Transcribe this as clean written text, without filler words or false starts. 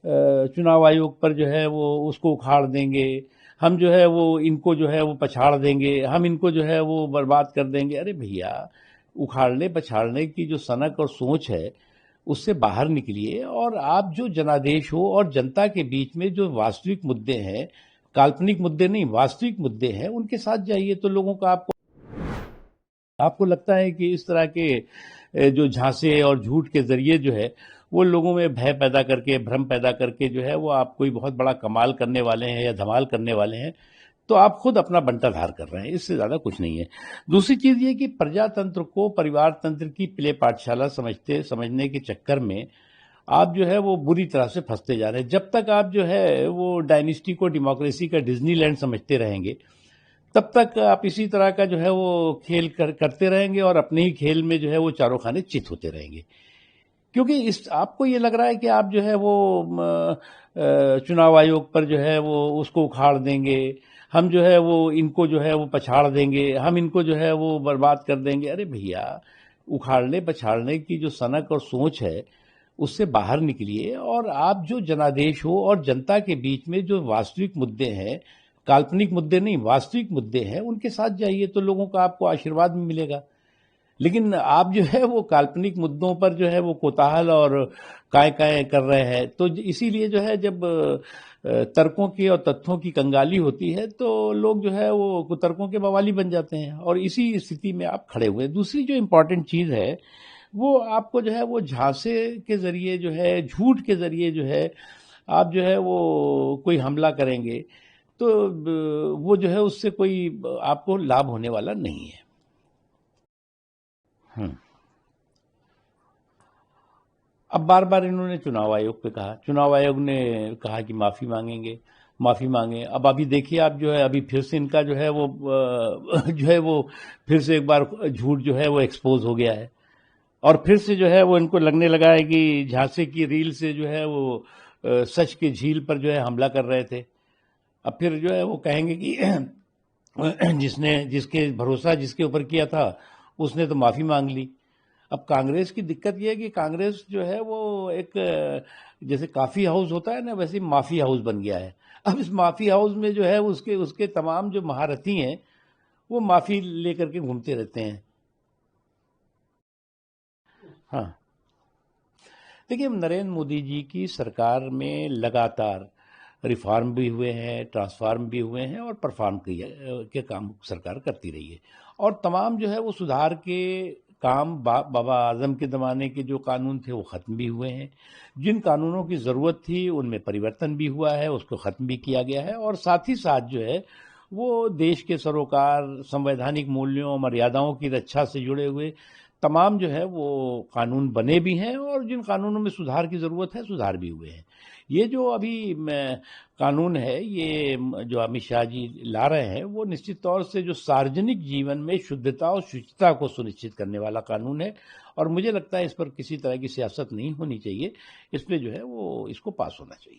चुनाव आयोग पर जो है वो उसको उखाड़ देंगे, हम जो है वो इनको जो है वो पछाड़ देंगे, हम इनको जो है वो बर्बाद कर देंगे। अरे भैया, उखाड़ने पछाड़ने की जो सनक और सोच है उससे बाहर निकलिए और आप जो जनादेश हो और जनता के बीच में जो वास्तविक मुद्दे हैं, काल्पनिक मुद्दे नहीं, वास्तविक मुद्दे हैं, उनके साथ जाइए तो लोगों का आपको लगता है कि इस तरह के जो झांसे और झूठ के जरिए जो है वो लोगों में भय पैदा करके, भ्रम पैदा करके जो है वो आप कोई बहुत बड़ा कमाल करने वाले हैं या धमाल करने वाले हैं, तो आप खुद अपना बंटाधार कर रहे हैं, इससे ज्यादा कुछ नहीं है। दूसरी चीज ये कि प्रजातंत्र को परिवार तंत्र की प्ले पाठशाला समझने के चक्कर में आप जो है वो बुरी तरह से फंसते जा रहे हैं। जब तक आप जो है वो डायनेस्टी को डेमोक्रेसी का डिज्नीलैंड समझते रहेंगे, तब तक आप इसी तरह का जो है वो खेल करते रहेंगे और अपने ही खेल में जो है वो चारों खाने चित होते रहेंगे। क्योंकि इस आपको ये लग रहा है कि आप जो है वो चुनाव आयोग पर जो है वो उसको उखाड़ देंगे, हम जो है वो इनको जो है वो पछाड़ देंगे, हम इनको जो है वो बर्बाद कर देंगे। अरे भैया, उखाड़ने पछाड़ने की जो सनक और सोच है उससे बाहर निकलिए और आप जो जनादेश हो और जनता के बीच में जो वास्तविक मुद्दे हैं, काल्पनिक मुद्दे नहीं, वास्तविक मुद्दे हैं, उनके साथ जाइए तो लोगों का आपको आशीर्वाद भी मिलेगा। लेकिन आप जो है वो काल्पनिक मुद्दों पर जो है वो कोताहल और काय-काय कर रहे हैं। तो इसीलिए जो है जब तर्कों की और तथ्यों की कंगाली होती है तो लोग जो है वो कुतर्कों के बवाली बन जाते हैं और इसी स्थिति में आप खड़े हुए हैं। दूसरी जो इम्पोर्टेंट चीज़ है, वो आपको जो है वो झांसे के ज़रिए जो है, झूठ के ज़रिए जो है, आप जो है वो कोई हमला करेंगे, तो वो जो है उससे कोई आपको लाभ होने वाला नहीं है। हुँ। अब बार-बार इन्होंने चुनाव आयोग पे कहा, चुनाव आयोग ने कहा कि माफ़ी माँगेंगे, माफ़ी माँगे। अब अभी देखिए आप जो है अभी फिर से इनका जो है वो जो है वो फिर से एक बार झूठ जो है वो एक्सपोज़ हो गया है और फिर से जो है वो इनको लगने लगा है कि झांसे की रील से जो है वो सच की झील पर जो है हमला कर रहे थे। अब फिर जो है वो कहेंगे कि जिसके भरोसा जिसके ऊपर किया था, उसने तो माफ़ी माँग ली। अब कांग्रेस की दिक्कत ये है कि कांग्रेस जो है वो एक जैसे कॉफी हाउस होता है ना, वैसे माफी हाउस बन गया है। अब इस माफी हाउस में जो है उसके उसके तमाम जो महारथी हैं वो माफी लेकर के घूमते रहते हैं। हाँ, देखिए नरेंद्र मोदी जी की सरकार में लगातार रिफॉर्म भी हुए हैं, ट्रांसफॉर्म भी हुए हैं और परफॉर्म के काम सरकार करती रही है और तमाम जो है वो सुधार के काम बाबा आजम के ज़माने के जो कानून थे वो ख़त्म भी हुए हैं। जिन कानूनों की ज़रूरत थी उनमें परिवर्तन भी हुआ है, उसको ख़त्म भी किया गया है और साथ ही साथ जो है वो देश के सरोकार, संवैधानिक मूल्यों, मर्यादाओं की रक्षा से जुड़े हुए तमाम जो है वो कानून बने भी हैं और जिन कानूनों में सुधार की ज़रूरत है, सुधार भी हुए हैं। ये जो अभी कानून है, ये जो अमित शाह जी ला रहे हैं, वो निश्चित तौर से जो सार्वजनिक जीवन में शुद्धता और शुचिता को सुनिश्चित करने वाला कानून है और मुझे लगता है इस पर किसी तरह की सियासत नहीं होनी चाहिए। इस पे जो है वो इसको पास होना चाहिए।